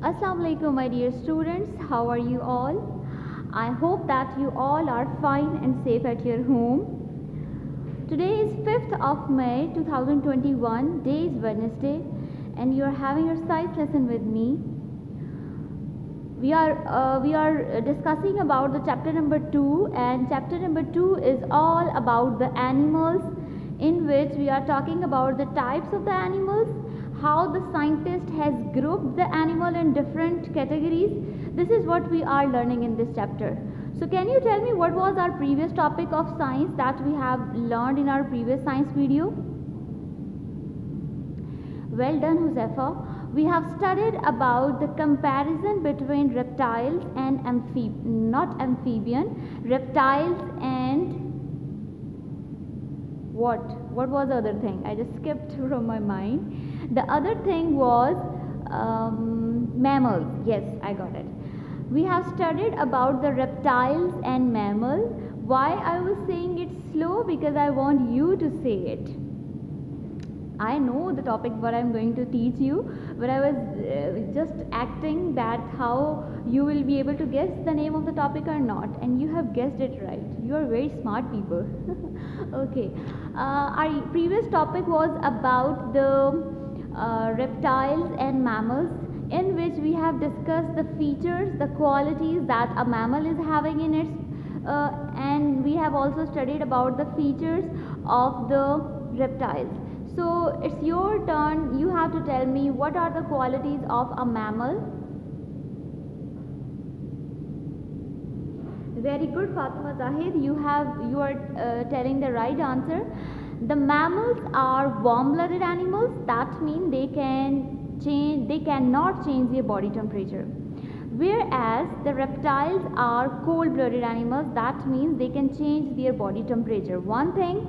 Assalamu alaikum my dear students, how are you all? I hope that you all are fine and safe at your home. Today is 5th of May 2021, day is Wednesday, and you are having your science lesson with me. We are discussing about the chapter number 2, and chapter number 2 is all about the animals, in which we are talking about the types of the animals, how the scientist has grouped the animal in different categories. This is what we are learning in this chapter. So can you tell me what was our previous topic of science that we have learned in our previous science video? Well done, Josefa. We have studied about the comparison between reptiles and reptiles and what was the other thing? I just skipped from my mind. The other thing was mammals. Yes, I got it. We have studied about the reptiles and mammal. Why I was saying it slow? Because I want you to say it. I know the topic what I'm going to teach you, but I was just acting that how you will be able to guess the name of the topic or not, and you have guessed it right. You are very smart people. Okay, our previous topic was about the reptiles and mammals, in which we have discussed the features, the qualities that a mammal is having in its and we have also studied about the features of the reptiles. So it's your turn. You have to tell me what are the qualities of a mammal. Very good, Fatima Zahid. You are telling the right answer. The mammals are warm-blooded animals. That means they cannot change their body temperature. Whereas the reptiles are cold-blooded animals. That means they can change their body temperature. One thing.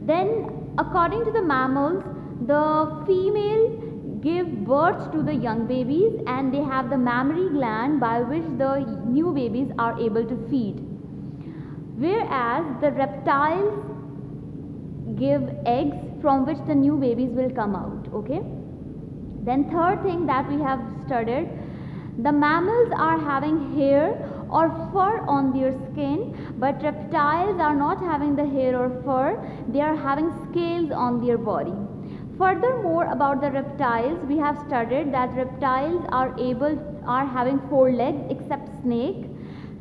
Then according to the mammals, the female give birth to the young babies, and they have the mammary gland by which the new babies are able to feed. Whereas the reptiles give eggs from which the new babies will come out. Okay. Then third thing that we have studied, the mammals are having hair or fur on their skin, but reptiles are not having the hair or fur, they are having scales on their body. Furthermore, about the reptiles, we have studied that reptiles are having 4 legs except snake.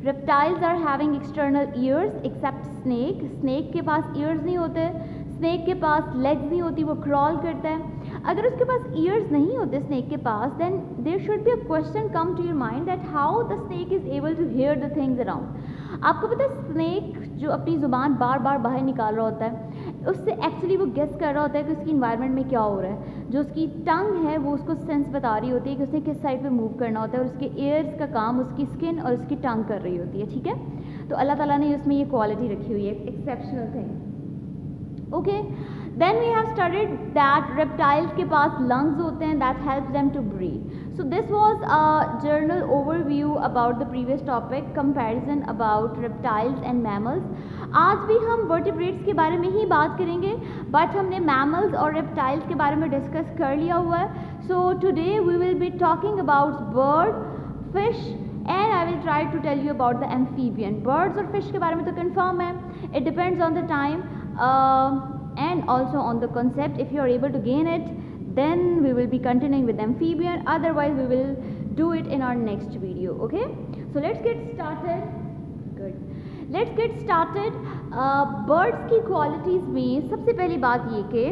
Reptiles are having external ears except snake. Snake के पास ears नहीं होते, snake के पास legs नहीं होती, वो crawl करता है. अगर उसके पास ears नहीं होते snake के पास, then there should be a question come to your mind that how the snake is able to hear the things around. आपको पता है snake जो अपनी ज़ुबान बार बार बाहर निकाल रहा होता है, उससे एक्चुअली वो गेस कर रहा होता है कि उसकी इन्वायरमेंट में क्या हो रहा है. जो उसकी टंग है वो उसको सेंस बता रही होती है कि उसे किस साइड पे मूव करना होता है, और उसके ईयर्स का काम उसकी स्किन और उसकी टंग कर रही होती है. ठीक है, तो अल्लाह ताला ने उसमें ये क्वालिटी रखी हुई है, exceptional thing. Okay, then we have studied that reptiles के पास lungs होते हैं that helps them to breathe. So this was a general overview about the previous topic, comparison about reptiles and mammals. आज भी हम vertebrates के बारे में ही बात करेंगे, but हमने mammals और reptiles के बारे में discuss कर लिया हुआ है. So today we will be talking about bird, fish, and I will try to tell you about the amphibian. Birds और fish के बारे में तो confirm है. It depends on the time and also on the concept. If you are able to gain it, then we will be continuing with amphibian. Otherwise we will do it in our next video. Okay, so let's get started. Good, let's get started. Birds की qualities में सबसे पहली बात ये कि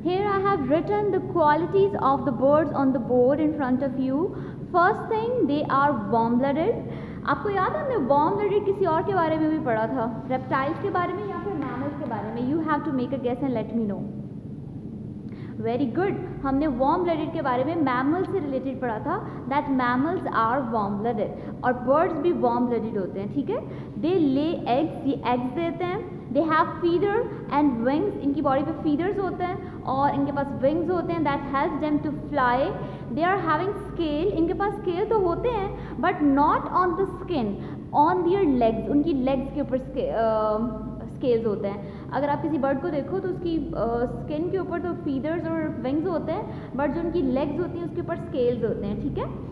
here I have written the qualities of the birds on the board in front of you. First thing, they are warm-blooded. आपको याद है हमने warm-blooded किसी और के बारे में भी पढ़ा था, reptiles के बारे में या फिर mammals के बारे में. You have to make a guess and let me know. Very good. हमने warm-blooded के बारे में mammals से related पढ़ा था, that mammals are warm-blooded, और birds भी warm-blooded होते हैं. ठीक है, they lay eggs, ये eggs देते हैं. They have feeder and wings, इनकी बॉडी पे feeders होते हैं और इनके पास wings होते हैं that helps them to fly. They are having scale, इनके पास scale तो होते हैं but not on the skin, on their legs, उनकी legs के ऊपर scales होते हैं. अगर आप किसी बर्ड को देखो तो उसकी स्किन के ऊपर तो फीदर्स और विंग्स होते हैं, बट जो उनकी लेग्स होती हैं उसके ऊपर स्केल्स होते हैं, ठीक है।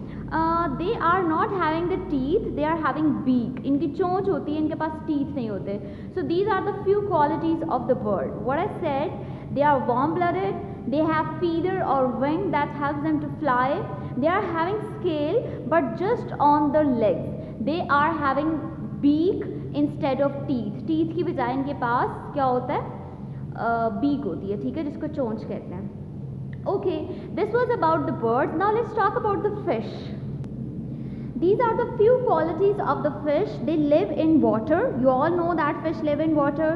They are not having the teeth, they are having beak, इनकी चोंच होती है, इनके पास टीथ नहीं होते। So these are the few qualities of the bird. What I said, they are warm blooded, they have feather or wing that helps them to fly, they are having scale but just on the legs, they are having beak instead of teeth, teeth की बजाय इनके पास क्या होता है, beak होती है, ठीक है, जिसको चोंच कहते हैं। Okay, this was about the birds. Now let's talk about the fish. These are the few qualities of the fish. They live in water. You all know that fish live in water.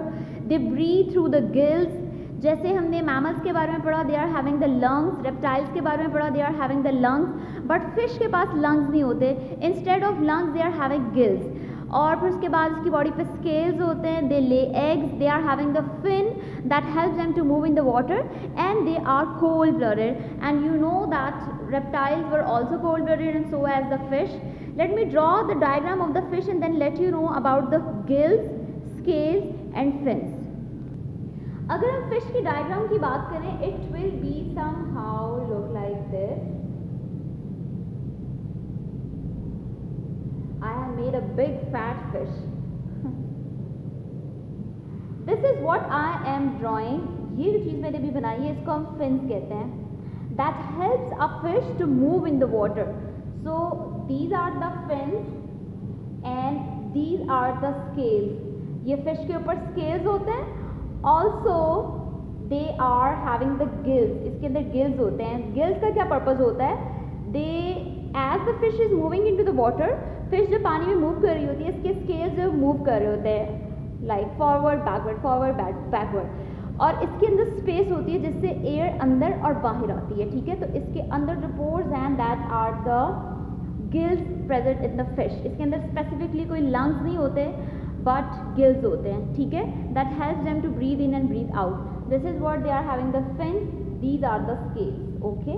They breathe through the gills. जैसे हमने mammals के बारे में पढ़ा, they are having the lungs, reptiles के बारे में पढ़ा, they are having the lungs, but fish के पास लंग्स नहीं होते, instead of lungs they are having gills. और फिर उसके बाद उसकी बॉडी पे स्केल्स होते हैं, they lay eggs, they are having the fin that helps them to move in the water, and they are cold blooded, and you know that reptiles were also cold blooded and so as the fish. Let me draw the diagram of the fish and then let you know about the gills, scales and fins. अगर हम fish की diagram की बात करें, it will be somehow look like this. I have made a big fat fish. This is what I am drawing. ये जो चीज़ मैंने अभी बनाई है इसको हम फिन्स कहते हैं। That helps a fish to move in the water. So these are the fins and these are the scales. ये फिश के ऊपर स्केल्स होते हैं। Also they are having the gills, इसके अंदर गिल्स होते हैं। गिल्स का क्या पर्पज होता है, they as the fish is moving into the water, fish जो पानी में मूव कर रही होती है, इसके स्केल्स जो मूव कर रहे होते हैं लाइक फॉरवर्ड बैकवर्ड, और इसके अंदर स्पेस होती है जिससे एयर अंदर और बाहर आती है, ठीक है। तो इसके अंदर जो पोर्स हैं that are the gills present in the fish. इसके अंदर स्पेसिफिकली कोई लंग्स नहीं होते बट गिल्स होते हैं, ठीक है, that helps them to breathe in and breathe out. This is what they are having the fins, these are the scales, okay.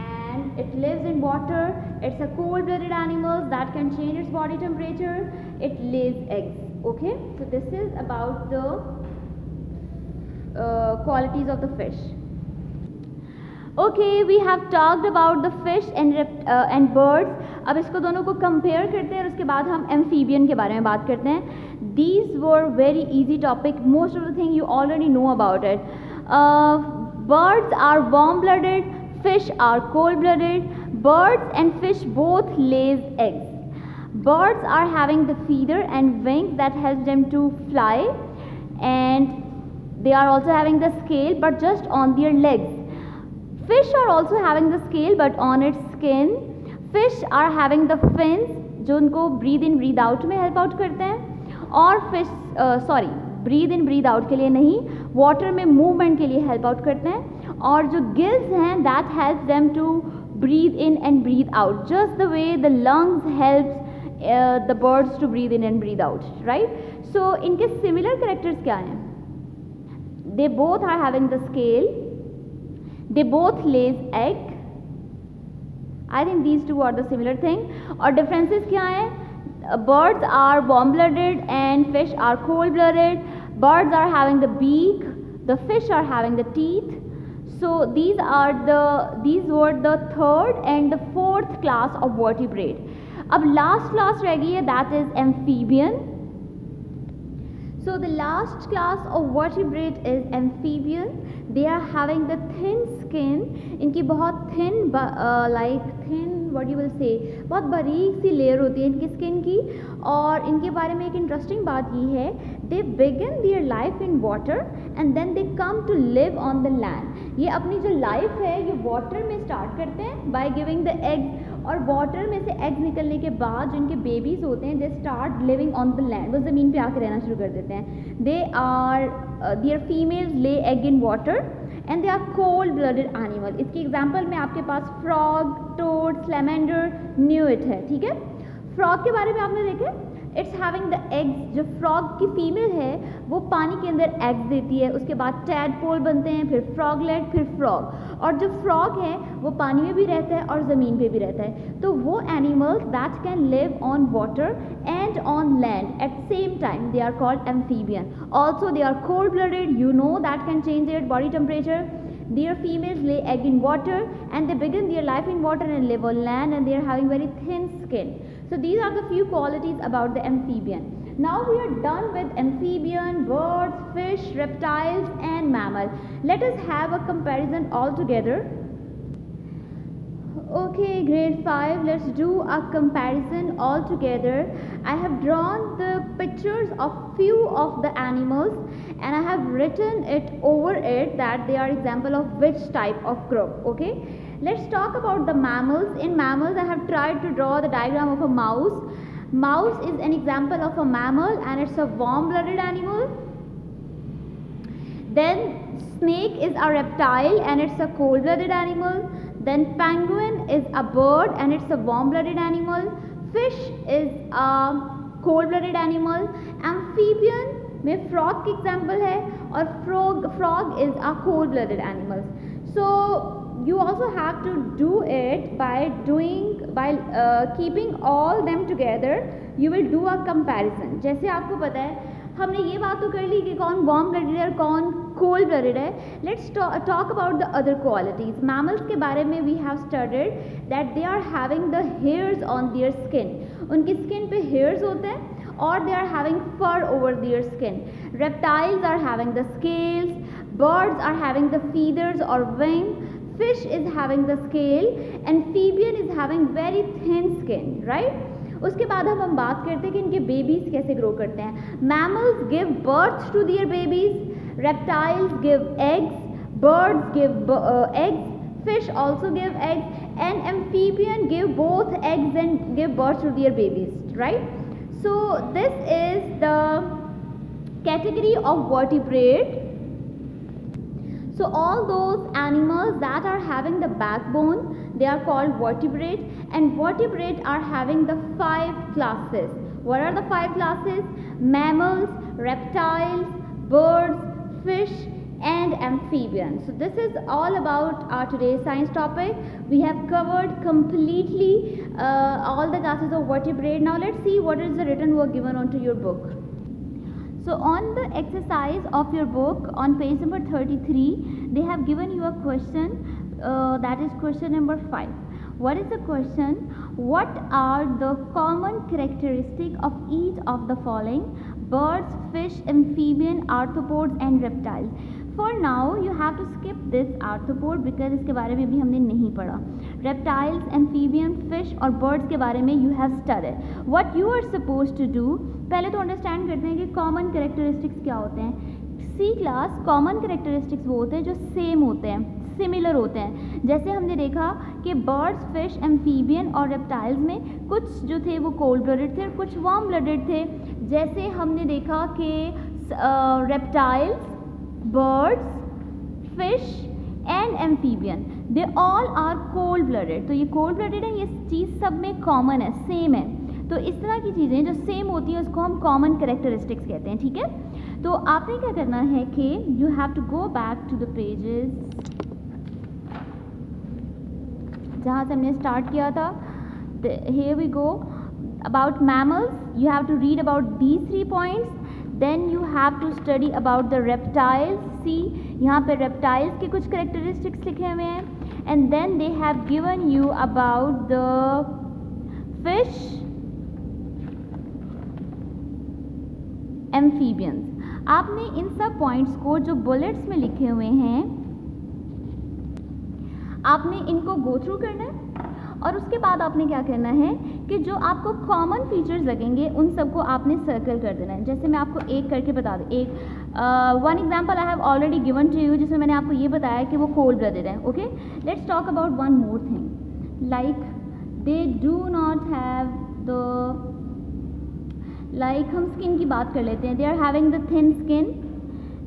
And it lives in water, it's a cold blooded animal that can change its body temperature, it lays eggs, okay. So this is about the qualities of the fish. Okay, we have talked about the fish and birds. अब इसको दोनों को compare करते हैं और उसके बाद हम amphibian के बारे में बात करते हैं। These were very easy topic. Most of the thing you already know about it. Birds are warm-blooded, fish are cold-blooded. Birds and fish both lays eggs. Birds are having the feather and wings that helps them to fly, and they are also having the scale but just on their legs. Fish are also having the scale but on its skin. Fish are having the fins जो उनको breathe in breathe out में help out करते हैं, और fish breathe in breathe out के लिए नहीं, water में movement के लिए help out करते हैं, और जो gills हैं that helps them to breathe in and breathe out just the way the lungs helps the birds to breathe in and breathe out, right? So इनके similar characters क्या हैं? They both are having the scale, they both lays egg. I think these two are the similar thing. और differences क्या हैं? Birds are warm-blooded and fish are cold-blooded. Birds are having the beak, the fish are having the teeth. So these were the third and the fourth class of vertebrate. अब last class रह गई है, that is amphibian. So the last class of vertebrate is amphibian. They are having the thin skin. इनकी बहुत thin what you will say, बहुत बारीक सी layer होती है इनकी स्किन की। और इनके बारे में एक इंटरेस्टिंग बात ये है, they begin their life in water and then they come to live on the land. ये अपनी जो लाइफ है ये वाटर में स्टार्ट करते हैं by giving the eggs, और वाटर में से एग्स निकलने के बाद जो इनके बेबीज होते हैं they start living on the land, वो ज़मीन पे आके रहना शुरू कर देते हैं। They are their females lay egg in water and they are cold blooded animal. इसकी एग्जांपल में आपके पास फ्रॉग, टोड, स्लैमेंडर, न्यूइट है, ठीक है। फ्रॉग के बारे में आपने देखे, इट्स हैविंग द एग्स। जो फ्रॉग की फीमेल है वो पानी के अंदर एग्स देती है, उसके बाद टैडपोल बनते हैं, फिर फ्रॉगलेट, फिर फ्रॉग। और जो फ्रॉग है वो पानी में भी रहता है और ज़मीन पे भी रहता है। तो वो animals that can live on water and on land at same time, they are called amphibian. Also they are cold blooded, you know that can change their body temperature. Their females lay egg in water and they begin their life in water and live on land, and they are having very thin skin. So these are the few qualities about the amphibian. Now we are done with amphibian, birds, fish, reptiles and mammal. Let us have a comparison all together. Okay, grade 5, let's do a comparison all together. I have drawn the pictures of few of the animals and I have written it over it that they are example of which type of group. Okay, let's talk about the mammals. In mammals I have tried to draw the diagram of a mouse. Mouse is an example of a mammal and it's a warm-blooded animal. Then snake is a reptile and it's a cold-blooded animal. Then penguin is a bird and it's a warm-blooded animal. Fish is a cold-blooded animal. Amphibian में frog की example है और frog is a cold-blooded animal. So you also have to do it by keeping all them together. You will do a comparison. जैसे आपको पता है हमने ये बात तो कर ली कि कौन वार्म ब्लडेड है और कौन कोल्ड ब्लडेड है. Let's talk about the other qualities. Mammals के बारे में we have studied that they are having the hairs on their skin. उनकी स्किन पे हेयर्स होते हैं और they are having fur over their skin. Reptiles are having the scales. Birds are having the feathers और wing. Fish is having the scale. Amphibian is having very thin skin. Right. उसके बाद हम बात करते हैं कि इनके बेबीज कैसे ग्रो करते हैं. Mammals give birth to their babies. Reptiles give eggs. Birds give eggs. Fish also give eggs. And amphibian give both eggs and give birth to their babies. Right. So this is the category of vertebrate. So all those animals that are having the backbone, they are called vertebrate, and vertebrate are having the 5 classes. What are the 5 classes? Mammals, reptiles, birds, fish and amphibians. So this is all about our today's science topic. We have covered completely all the classes of vertebrate. Now let's see what is the written work given onto your book. So on the exercise of your book on page number 33, they have given you a question, that is question number 5. What is the question? What are the common characteristics of each of the following? Birds, fish, amphibian, arthropods and reptiles. For now you have to skip this arthropod because इसके बारे में भी हमने नहीं पढ़ा. Reptiles, amphibian, fish और birds के बारे में you have studied. What you are supposed to do, पहले तो अंडरस्टैंड करते हैं कि कॉमन कैरेक्टरिस्टिक्स क्या होते हैं. सी क्लास कॉमन कैरेक्टरिस्टिक्स वो होते हैं जो सेम होते हैं, सिमिलर होते हैं. जैसे हमने देखा कि बर्ड्स, फिश, एम्फीबियन और रेप्टाइल्स में कुछ जो थे वो कोल्ड ब्लडेड थे और कुछ वार्म ब्लडेड थे. जैसे हमने देखा कि reptiles, birds, fish and amphibian, they all are cold blooded. तो ये cold blooded है, ये चीज़ सब में कॉमन है, सेम है. तो इस तरह की चीज़ें जो सेम होती हैं उसको हम कॉमन कैरेक्टरिस्टिक्स कहते हैं. ठीक है. तो आपने क्या करना है कि you have to go back to the pages जहाँ से हमने स्टार्ट किया था. Here we go. About mammals you have to read about these 3 points. Then you have to study about the reptiles. See, यहाँ पे reptiles के कुछ characteristics लिखे हुए हैं. And then they have given you about the fish, amphibians. आपने इन सब points को जो bullets में लिखे हुए हैं आपने इनको go through करना है. और उसके बाद आपने क्या करना है कि जो आपको कॉमन फीचर्स लगेंगे उन सबको आपने सर्कल कर देना है. जैसे मैं आपको एक करके बता दूँ. One example I have already given to you जिसमें मैंने आपको ये बताया कि वो कोल्ड ब्लडेड है. Okay. Let's talk about one more thing. Like they do not have the, like हम स्किन की बात कर लेते हैं. They are having the thin skin.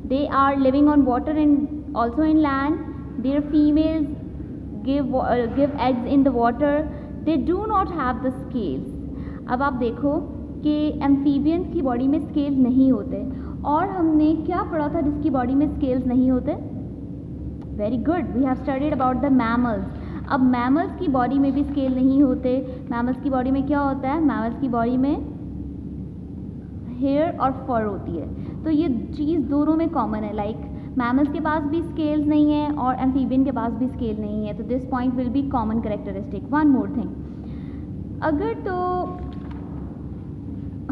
They are living on water and also in land. Their females give eggs in the water. They do not have the scales. अब आप देखो कि एम्फीबियंस की बॉडी में स्केल नहीं होते, और हमने क्या पढ़ा था जिसकी बॉडी में स्केल्स नहीं होते? Very good, we have studied about the mammals. अब मैमल्स की बॉडी में भी स्केल नहीं होते। मैमल्स की बॉडी में क्या होता है? मैमल्स की बॉडी में हेयर और फर होती है। तो ये चीज़ दोनों में कॉमन है, लाइक मैमल्स के पास भी स्केल्स नहीं है और एम्फीबियन के पास भी स्केल नहीं है, तो this point will be common characteristic. One more thing, अगर तो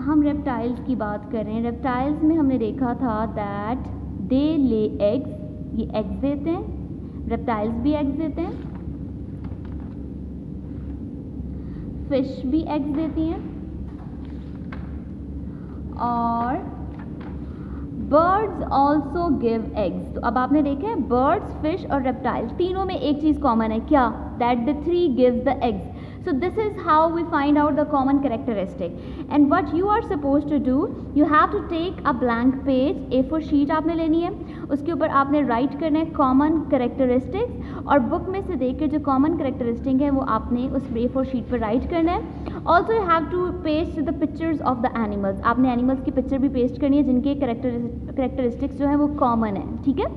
हम रेप्टाइल्स की बात करें, रेप्टाइल्स में हमने देखा था दैट दे ले एग्स, ये एग्स देते हैं, रेप्टाइल्स भी एग्स देते हैं, फिश भी एग्स देती हैं, और बर्ड्स ऑल्सो गिव एग्स। तो अब आपने देखे बर्ड्स, फिश और रेप्टाइल्स तीनों में एक चीज़ कॉमन है, क्या? That the three gives the eggs. So this is how we find out the common characteristic. And what you are supposed to do, you have to take a blank page, A4 sheet आपने लेनी है, उसके ऊपर आपने right करना है common characteristics, और book में से देख कर जो common characteristic है वो आपने उस A4 sheet पर राइट करना है। Also you have to paste the pictures of the animals, आपने animals की पिक्चर भी पेस्ट करनी है जिनके characteristics जो है वो common है, ठीक है?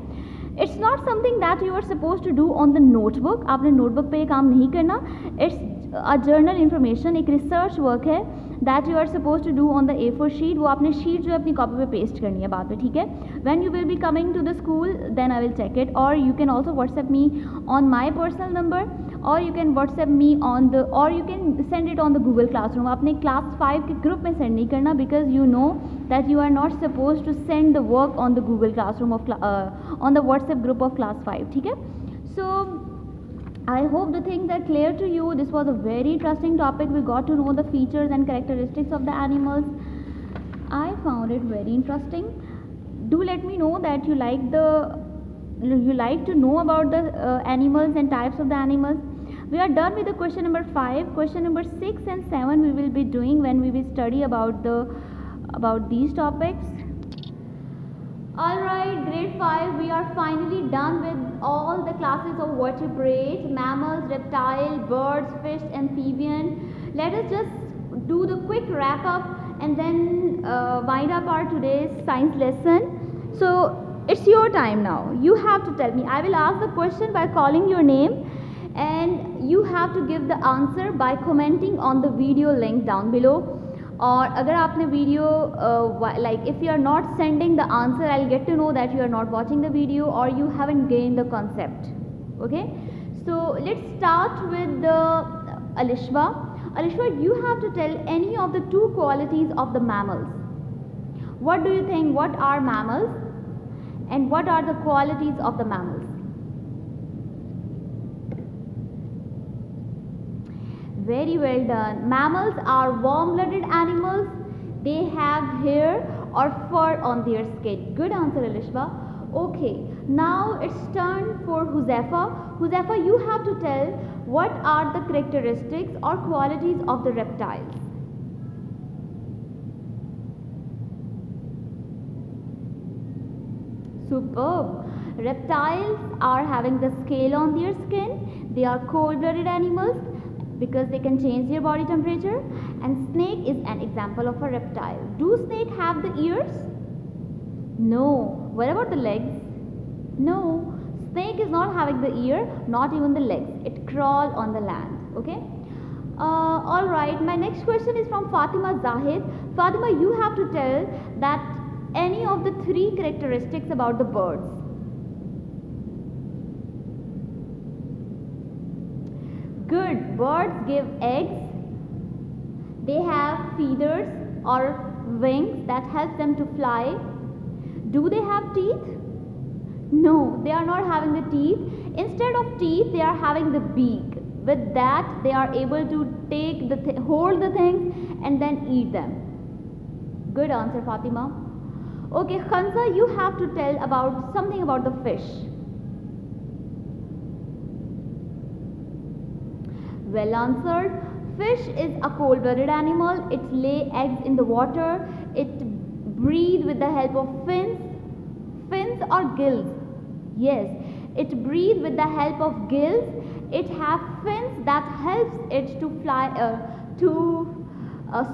It's not something that you are suppose to do on the notebook, आपने नोटबुक पे ये काम नहीं करना। इट्स अ जर्नल इन्फॉर्मेशन, एक रिसर्च वर्क है that you are suppose to do on the A4 sheet, वो आपने शीट जो है अपनी कॉपी पे पेस्ट करनी है बाद में, ठीक है? When you will be coming to the school then I will check it, और you can also WhatsApp me on my personal number, और you can WhatsApp me on the, और you can send it on the Google classroom. आपने class 5 के group में send नहीं करना, because you know that you are not suppose to send the work on the Google classroom of on the WhatsApp group of class 5, ठीक है? सो I hope the things are clear to you. This was a very interesting topic. We got to know the features and characteristics of the animals. I found it very interesting. Do let me know that you like to know about the animals and types of the animals. We are done with the question number 5. Question number 6 and 7 we will be doing when we will study about these topics. Alright, grade 5, we are finally done with all the classes of vertebrates, mammals, reptile, birds, fish, amphibian. Let us just do the quick wrap up and then wind up our today's science lesson. So it's your time now. You have to tell me. I will ask the question by calling your name, and you have to give the answer by commenting on the video link down below. और अगर आपने video like if you are not sending the answer, I will get to know that you are not watching the video और you haven't gain the concept. Okay, so let's start with Alishwa. Alishwa, you have to tell any of the two qualities of the mammals. What do you think? What are mammals and what are the qualities of the mammals? Very well done. Mammals are warm-blooded animals. They have hair or fur on their skin. Good answer, Alishwa. Okay, now it's turn for Huzaifa. Huzaifa, you have to tell what are the characteristics or qualities of the reptiles. Superb. Reptiles are having the scale on their skin. They are cold-blooded animals because they can change their body temperature, and snake is an example of a reptile. Do snake have the ears? No. What about the legs? No. Snake is not having the ear, not even the legs. It crawl on the land. Okay. All right. My next question is from Fatima Zahid. Fatima, you have to tell that any of the three characteristics about the birds. Good. Birds give eggs. They have feathers or wings that help them to fly. Do they have teeth? No, they are not having the teeth. Instead of teeth, they are having the beak. With that, they are able to take hold the things and then eat them. Good answer, Fatima. Okay, Khansa, you have to tell about something about the fish. Well answered. Fish is a cold-blooded animal. It lays eggs in the water. It breathes with the help of fins. Fins or gills? Yes, it breathes with the help of gills. It has fins that helps it to fly,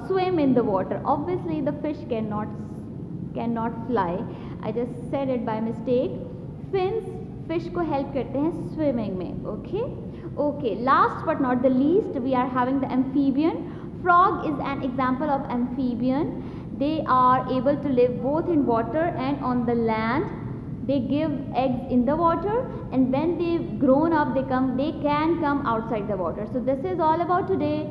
swim in the water. Obviously the fish cannot fly. I just said it by mistake. Fins fish को help करते हैं swimming में. Okay, last but not the least, we are having the amphibian. Frog is an example of amphibian. They are able to live both in water and on the land. They give eggs in the water, and when they've grown up, they can come outside the water. So this is all about today.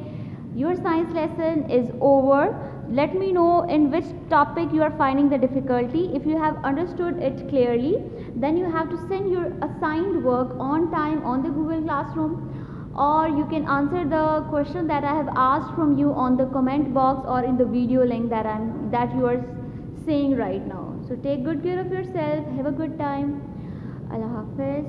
Your science lesson is over. Let me know in which topic you are finding the difficulty. If you have understood it clearly, then you have to send your assigned work on time on the Google Classroom, or you can answer the question that I have asked from you on the comment box or in the video link that you are seeing right now. So take good care of yourself. Have a good time. Allah Hafiz.